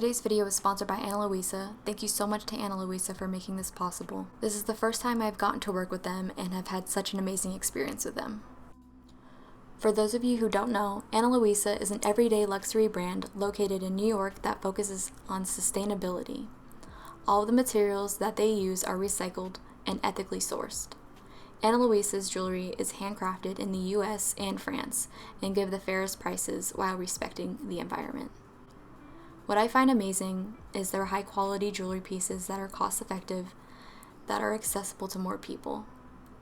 Today's video is sponsored by Ana Luisa. Thank you so much to Ana Luisa for making this possible. This is the first time I've gotten to work with them and have had such an amazing experience with them. For those of you who don't know, Ana Luisa is an everyday luxury brand located in New York that focuses on sustainability. All of the materials that they use are recycled and ethically sourced. Ana Luisa's jewelry is handcrafted in the US and France and give the fairest prices while respecting the environment. What I find amazing is their high quality jewelry pieces that are cost effective, that are accessible to more people.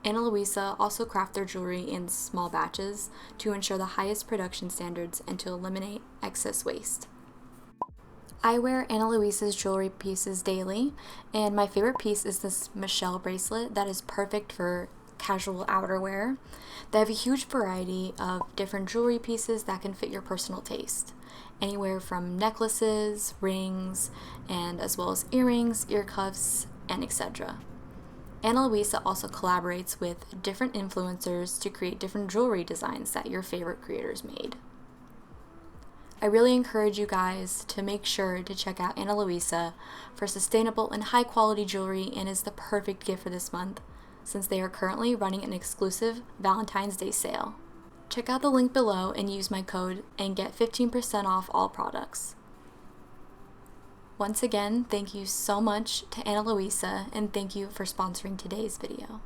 Ana Luisa also craft their jewelry in small batches to ensure the highest production standards and to eliminate excess waste. I wear Ana Luisa's jewelry pieces daily, and my favorite piece is this Michelle bracelet that is perfect for casual outerwear. They have a huge variety of different jewelry pieces that can fit your personal taste. Anywhere from necklaces, rings, and as well as earrings, ear cuffs, and etc. Ana Luisa also collaborates with different influencers to create different jewelry designs that your favorite creators made. I really encourage you guys to make sure to check out Ana Luisa for sustainable and high quality jewelry, and is the perfect gift for this month since they are currently running an exclusive Valentine's Day sale. Check out the link below and use my code and get 15% off all products. Once again, thank you so much to Ana Luisa, and thank you for sponsoring today's video.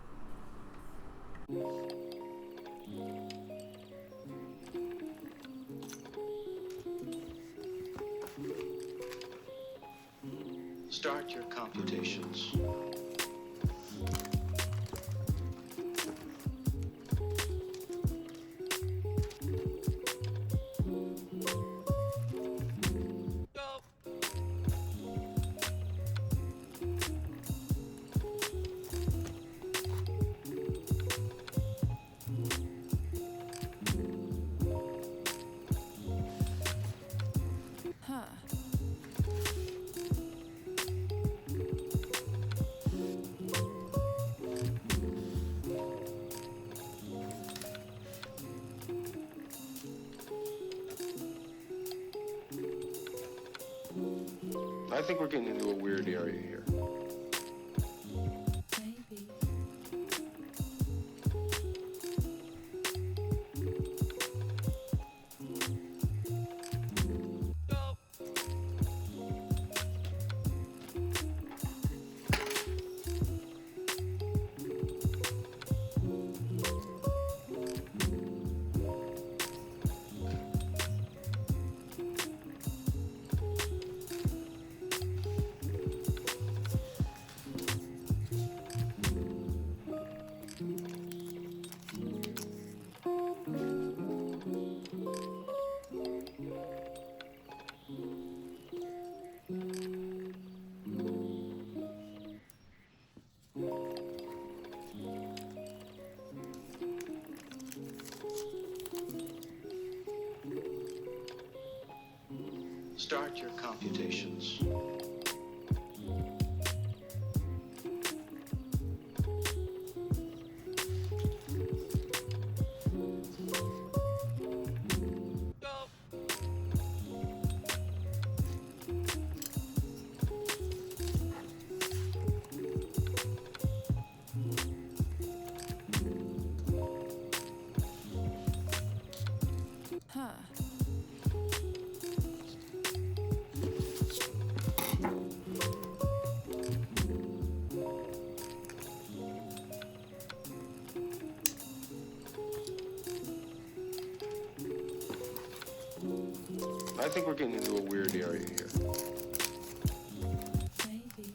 Start your computations. I think we're getting into a weird area here. Maybe. Start your computations. I think we're getting into a weird area here. Maybe.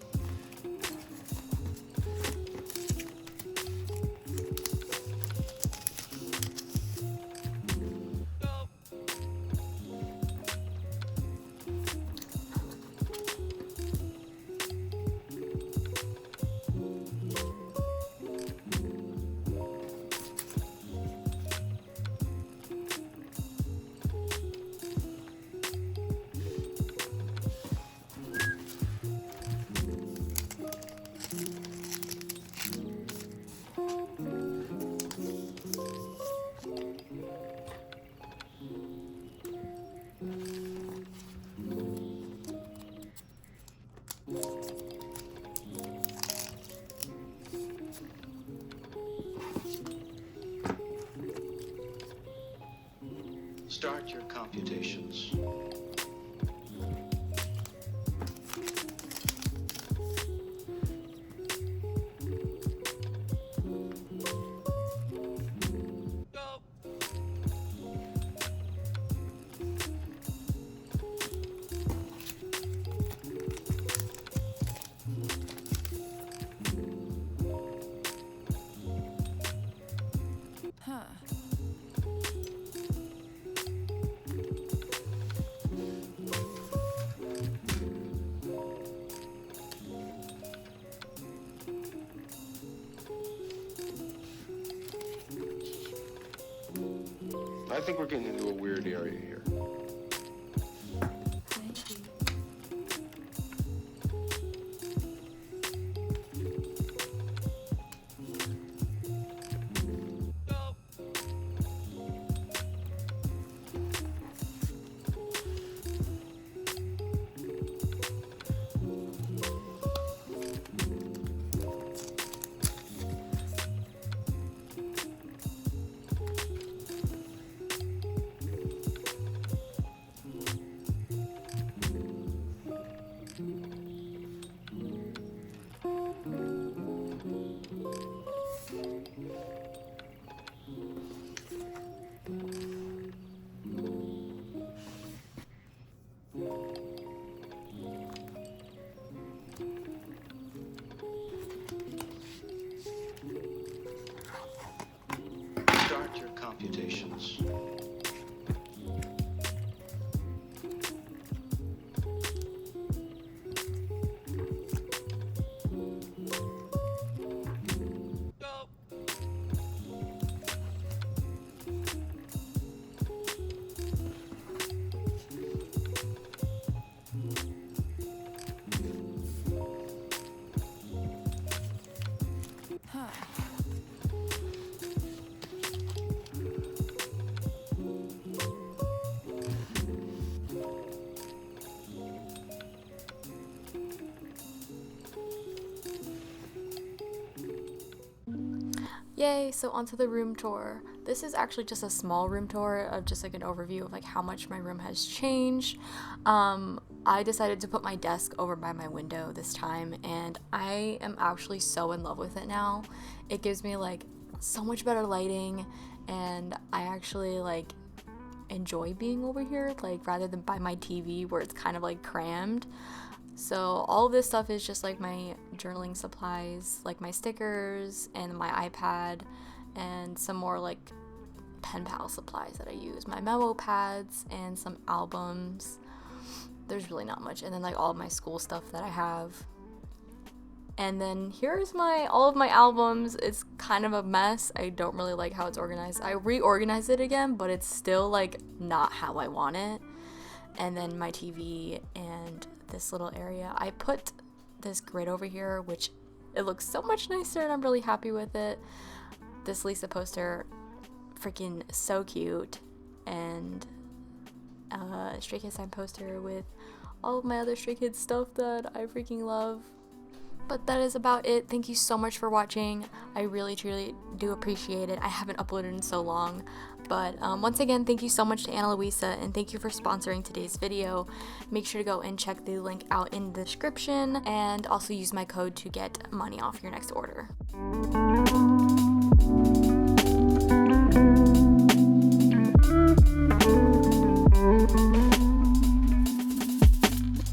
Start your computations. I think we're getting into a weird area here. Start your computations. Yay, so onto the room tour. This is actually just a small room tour of just like an overview of like how much my room has changed. I decided to put my desk over by my window this time, and I am actually so in love with it now. It gives me like so much better lighting, and I actually like enjoy being over here, like rather than by my TV where it's kind of like crammed. So all of this stuff is just like my journaling supplies, like my stickers and my iPad, and some more like pen pal supplies that I use, my memo pads and some albums. There's really not much. And then like all of my school stuff that I have. And then here's all of my albums. It's kind of a mess. I don't really like how it's organized. I reorganized it again, but it's still like not how I want it. And then my TV and this little area. I put this grid over here, which it looks so much nicer, and I'm really happy with it. This Lisa poster, freaking so cute. And Stray Kids Time poster with all of my other Stray Kids stuff that I freaking love. But that is about it. Thank you so much for watching. I really truly do appreciate it. I haven't uploaded in so long. But once again, thank you so much to Ana Luisa, and thank you for sponsoring today's video. Make sure to go and check the link out in the description, and also use my code to get money off your next order.